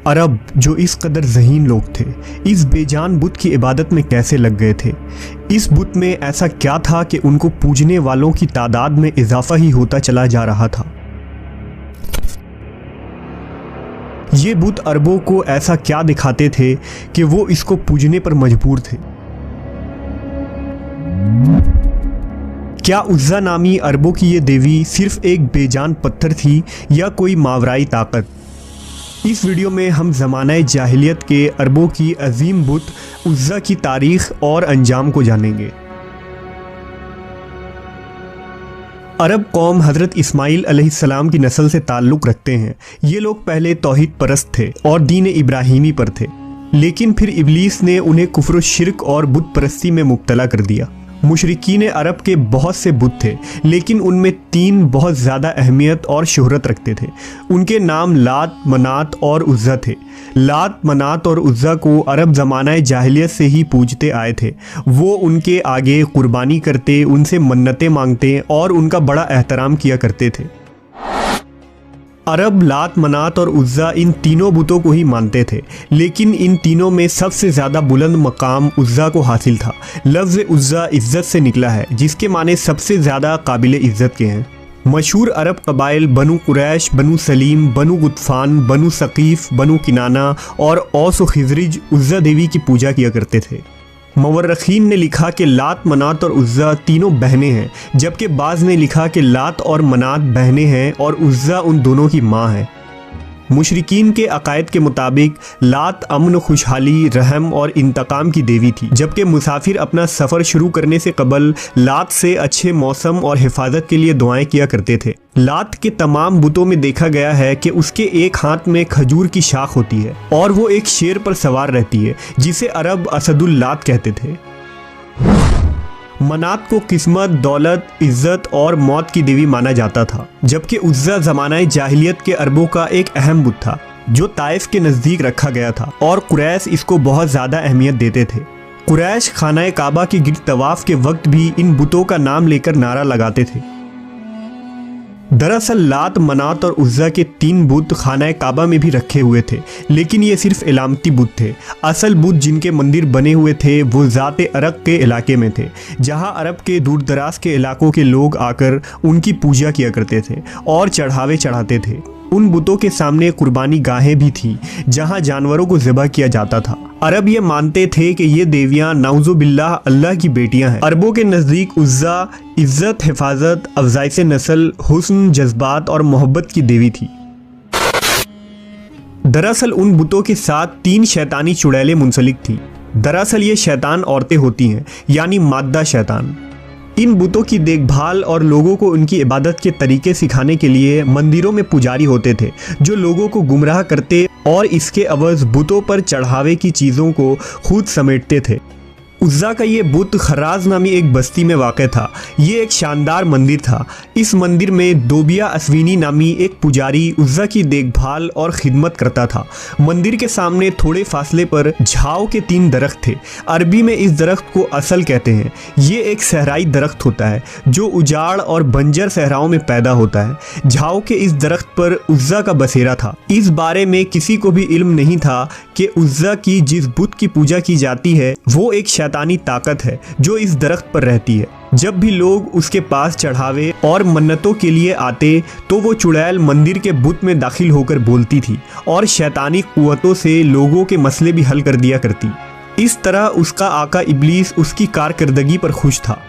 अरब जो इस कदर ज़हीन लोग थे, इस बेजान बुत की इबादत में कैसे लग गए थे? इस बुत में ऐसा क्या था कि उनको पूजने वालों की तादाद में इजाफा ही होता चला जा रहा था? ये बुत अरबों को ऐसा क्या दिखाते थे कि वो इसको पूजने पर मजबूर थे? क्या उज़्ज़ा नामी अरबों की ये देवी सिर्फ एक बेजान पत्थर थी या कोई मावराई ताकत? इस वीडियो में हम ज़माना जाहिलियत के अरबों की अजीम बुत उज़्ज़ा की तारीख़ और अंजाम को जानेंगे। अरब कौम हज़रत इस्माइल अलैहिस्सलाम की नस्ल से ताल्लुक़ रखते हैं। ये लोग पहले तौहीद परस्त थे और दीन इब्राहीमी पर थे, लेकिन फिर इब्लीस ने उन्हें कुफ्र शिर्क और बुत परस्ती में मुब्तला कर दिया। मुशरिकीन अरब के बहुत से बुत थे, लेकिन उनमें 3 बहुत ज़्यादा अहमियत और शोहरत रखते थे। उनके नाम लात, मनात और उज़्ज़ा थे। लात, मनात और उज़्ज़ा को अरब ज़माना जाहिलियत से ही पूजते आए थे। वो उनके आगे कुर्बानी करते, उनसे मन्नतें मांगते और उनका बड़ा एहतराम किया करते थे। अरब लात, मनात और उज़्ज़ा इन तीनों बुतों को ही मानते थे, लेकिन इन तीनों में सबसे ज़्यादा बुलंद मकाम उज़्ज़ा को हासिल था। लफ्ज़ उज़्ज़ा इज़्ज़त से निकला है, जिसके माने सबसे ज़्यादा काबिल इज़्ज़त के हैं। मशहूर अरब कबाइल बनु कुरैश, बनु सलीम, बनु गुतफ़ान, बनु सक़ीफ़, बनु किनाना और औस व खिज़रिज उज़्ज़ा देवी की पूजा किया करते थे। मवर्रखीन ने लिखा कि लात, मनात और उज़्ज़ा तीनों बहनें हैं, जबकि बाज़ ने लिखा कि लात और मनात बहनें हैं और उज़्ज़ा उन दोनों की माँ है। मुशरिकीन के अकायद के मुताबिक लात अमन, खुशहाली, रहम और इंतकाम की देवी थी, जबकि मुसाफिर अपना सफ़र शुरू करने से कबल लात से अच्छे मौसम और हिफाजत के लिए दुआएं किया करते थे। लात के तमाम बुतों में देखा गया है कि उसके एक हाथ में खजूर की शाख होती है और वो एक शेर पर सवार रहती है, जिसे अरब असदुल लात कहते थे। मनात को किस्मत, दौलत, इज़्ज़त और मौत की देवी माना जाता था, जबकि उज़्ज़ा ज़माना जाहिलियत के अरबों का एक अहम बुत था जो ताइफ के नज़दीक रखा गया था और कुरैश इसको बहुत ज़्यादा अहमियत देते थे। कुरैश खाना काबा के गिर्द तवाफ़ के वक्त भी इन बुतों का नाम लेकर नारा लगाते थे। दरअसल लात, मनात और उज़्ज़ा के 3 बुत खाना काबा में भी रखे हुए थे, लेकिन ये सिर्फ इलामती बुत थे। असल बुत जिनके मंदिर बने हुए थे वो ज़ाते अरक के इलाके में थे, जहाँ अरब के दूर दराज के इलाकों के लोग आकर उनकी पूजा किया करते थे और चढ़ावे चढ़ाते थे। उन बुतों के सामने कुर्बानी गाहें भी थी, जहाँ जानवरों को ज़िबा किया जाता था। अरब ये मानते थे कि ये देवियाँ नाउज़ुबिल्लाह अल्लाह की बेटियाँ हैं। अरबों के नज़दीक उज़्ज़ा इज़्ज़त, हिफाजत, अफ़ज़ाइश नस्ल, हुस्न, जज्बात और मोहब्बत की देवी थी। दरअसल उन बुतों के साथ 3 शैतानी चुड़ैलें मुंसलिक थीं। दरअसल ये शैतान औरतें होती हैं, यानी माद्दा शैतान। इन बुतों की देखभाल और लोगों को उनकी इबादत के तरीके सिखाने के लिए मंदिरों में पुजारी होते थे, जो लोगों को गुमराह करते और इसके अवज़ बुतों पर चढ़ावे की चीज़ों को खुद समेटते थे। उज़्ज़ा का ये बुत खर्राज नामी एक बस्ती में वाक़ था। ये एक शानदार मंदिर था। इस मंदिर में दोबिया अस्वीनी नामी एक पुजारी उज़्ज़ा की देखभाल और खिदमत करता था। मंदिर के सामने थोड़े फासले पर झाओ के 3 दरख्त थे। अरबी में इस दरख्त को असल कहते हैं। ये एक सहराई दरख्त होता है जो उजाड़ और बंजर सहराओं में पैदा होता है। झाओ के इस दरख्त पर उज़्ज़ा का बसेरा था। इस बारे में किसी को भी इल्म नहीं था कि उज़्ज़ा की जिस बुत की पूजा की जाती है वो एक शैतानी ताकत है जो इस दरख्त पर रहती है। जब भी लोग उसके पास चढ़ावे और मन्नतों के लिए आते तो वो चुड़ैल मंदिर के बुत में दाखिल होकर बोलती थी और शैतानी कुव्वतों से लोगों के मसले भी हल कर दिया करती। इस तरह उसका आका इब्लीस उसकी कारकर्दगी पर खुश था।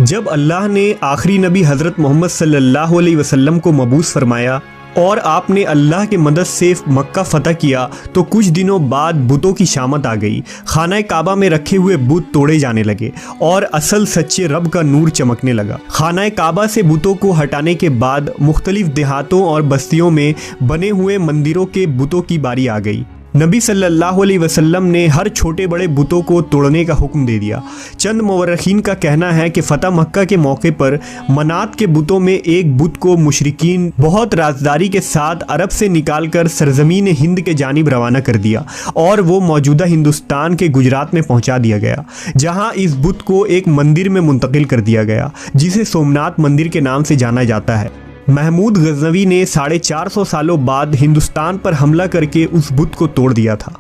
जब अल्लाह ने आखिरी नबी हज़रत मोहम्मद सल्लल्लाहु अलैहि वसल्लम को मबूस फरमाया और आपने अल्लाह की मदद से मक्का फ़तह किया, तो कुछ दिनों बाद बुतों की शामत आ गई। खाना काबा में रखे हुए बुत तोड़े जाने लगे और असल सच्चे रब का नूर चमकने लगा। खाना काबा से बुतों को हटाने के बाद मुख्तलिफ देहातों और बस्तियों में बने हुए मंदिरों के बुतों की बारी आ गई। नबी सल्लल्लाहु अलैहि वसल्लम ने हर छोटे बड़े बुतों को तोड़ने का हुक्म दे दिया। चंद मुवर्रिखीन का कहना है कि फ़तह मक्का के मौके पर मनात के बुतों में एक बुत को मुशरिकीन बहुत राजदारी के साथ अरब से निकालकर सरजमीन हिंद के जानिब रवाना कर दिया और वो मौजूदा हिंदुस्तान के गुजरात में पहुंचा दिया गया, जहां इस बुत को एक मंदिर में मुंतकिल कर दिया गया जिसे सोमनाथ मंदिर के नाम से जाना जाता है। महमूद गजनवी ने 450 सालों बाद हिंदुस्तान पर हमला करके उस बुत को तोड़ दिया था।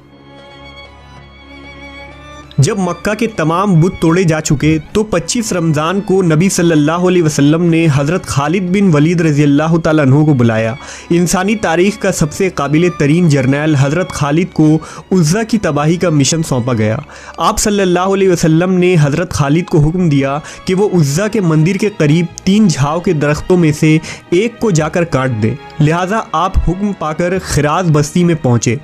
जब मक्का के तमाम बुत तोड़े जा चुके तो 25 रमज़ान को नबी सल्लल्लाहु अलैहि वसल्लम ने हज़रत खालिद बिन वलीद रज़ियल्लाहु ताला अन्हु को बुलाया। इंसानी तारीख़ का सबसे काबिल तरीन जर्नैल हज़रत खालिद को उज़्ज़ा की तबाही का मिशन सौंपा गया। आप सल्लल्लाहु अलैहि वसल्लम ने हज़रत खालिद को हुक्म दिया कि वो उज़्ज़ा के मंदिर के करीब 3 झाव के दरख्तों में से एक को जाकर काट दे। लिहाजा आप हुक्म पाकर खिराज बस्ती में पहुँचे।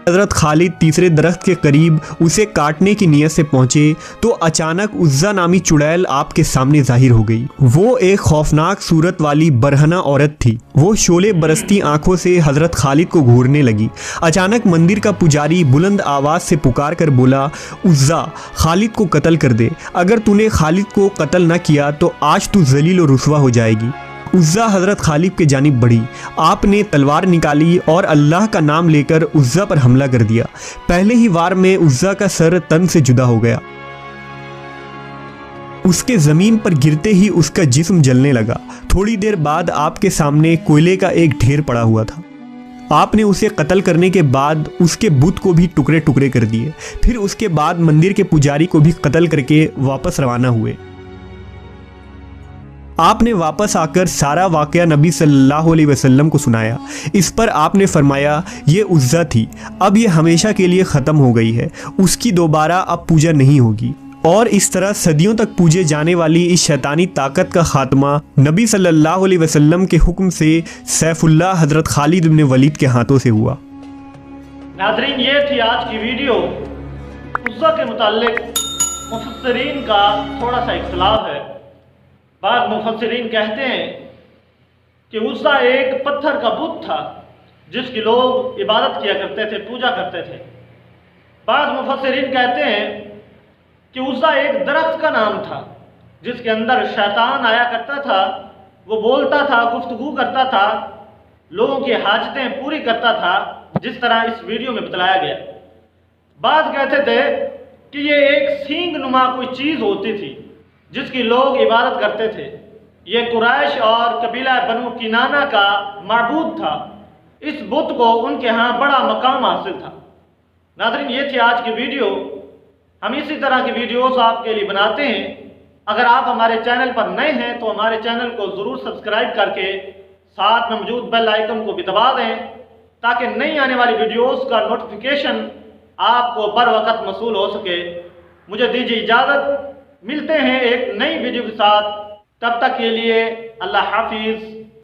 हज़रत खालिद तीसरे दरख्त के करीब उसे काटने की नीयत से पहुंचे तो अचानक उज़्ज़ा नामी चुड़ैल आपके सामने जाहिर हो गई। वो एक खौफनाक सूरत वाली बरहना औरत थी। वो शोले बरसती आंखों से हज़रत खालिद को घूरने लगी। अचानक मंदिर का पुजारी बुलंद आवाज़ से पुकार कर बोला, उज़्ज़ा खालिद को कत्ल कर दे। अगर तूने खालिद को कत्ल न किया तो आज तू जलील और रुसवा हो जाएगी। उज़्ज़ा हज़रत खालिद के जानिब बढ़ी। आपने तलवार निकाली और अल्लाह का नाम लेकर उज़्ज़ा पर हमला कर दिया। पहले ही वार में उज़्ज़ा का सर तन से जुदा हो गया। उसके ज़मीन पर गिरते ही उसका जिस्म जलने लगा। थोड़ी देर बाद आपके सामने कोयले का एक ढेर पड़ा हुआ था। आपने उसे कत्ल करने के बाद उसके बुत को भी टुकड़े टुकड़े कर दिए। फिर उसके बाद मंदिर के पुजारी को भी कत्ल करके वापस रवाना हुए। आपने वापस आकर सारा वाक़या नबी सल्लल्लाहु अलैहि वसल्लम को सुनाया। इस पर आपने फरमाया, ये उज़्ज़ा थी, अब ये हमेशा के लिए ख़त्म हो गई है, उसकी दोबारा अब पूजा नहीं होगी। और इस तरह सदियों तक पूजे जाने वाली इस शैतानी ताकत का खात्मा नबी सल्लल्लाहु अलैहि वसल्लम के हुक्म से सैफुल्लाह हज़रत खालिद बिन वलीद के हाथों से हुआ। नाज़रीन, ये थी आज की वीडियो। उज़्ज़ा के मुताल्लिक मुफस्सिरीन का थोड़ा सा इख्तिलाफ है। बाद मुफस्सिरीन कहते हैं कि उज़्ज़ा एक पत्थर का बुत था जिसकी लोग इबादत किया करते थे, पूजा करते थे। बाद मुफस्सिरीन कहते हैं कि उज़्ज़ा एक दरख्त का नाम था जिसके अंदर शैतान आया करता था। वो बोलता था, गुफ्तगू करता था, लोगों की हाजतें पूरी करता था, जिस तरह इस वीडियो में बतलाया गया। बाद कहते थे कि ये एक सींग नुमा कोई चीज़ होती थी जिसकी लोग इबादत करते थे। ये कुरैश और कबीला बनु किनाना का माबूद था। इस बुत को उनके यहाँ बड़ा मकाम हासिल था। नाज़रीन, ये थी आज की वीडियो। हम इसी तरह की वीडियोस आपके लिए बनाते हैं। अगर आप हमारे चैनल पर नए हैं तो हमारे चैनल को ज़रूर सब्सक्राइब करके साथ में मौजूद बेल आइकन को भी दबा दें ताकि नई आने वाली वीडियोस का नोटिफिकेशन आपको बर वक्त मसूल हो सके। मुझे दीजिए इजाज़त, मिलते हैं एक नई वीडियो के साथ। तब तक के लिए अल्लाह हाफिज़।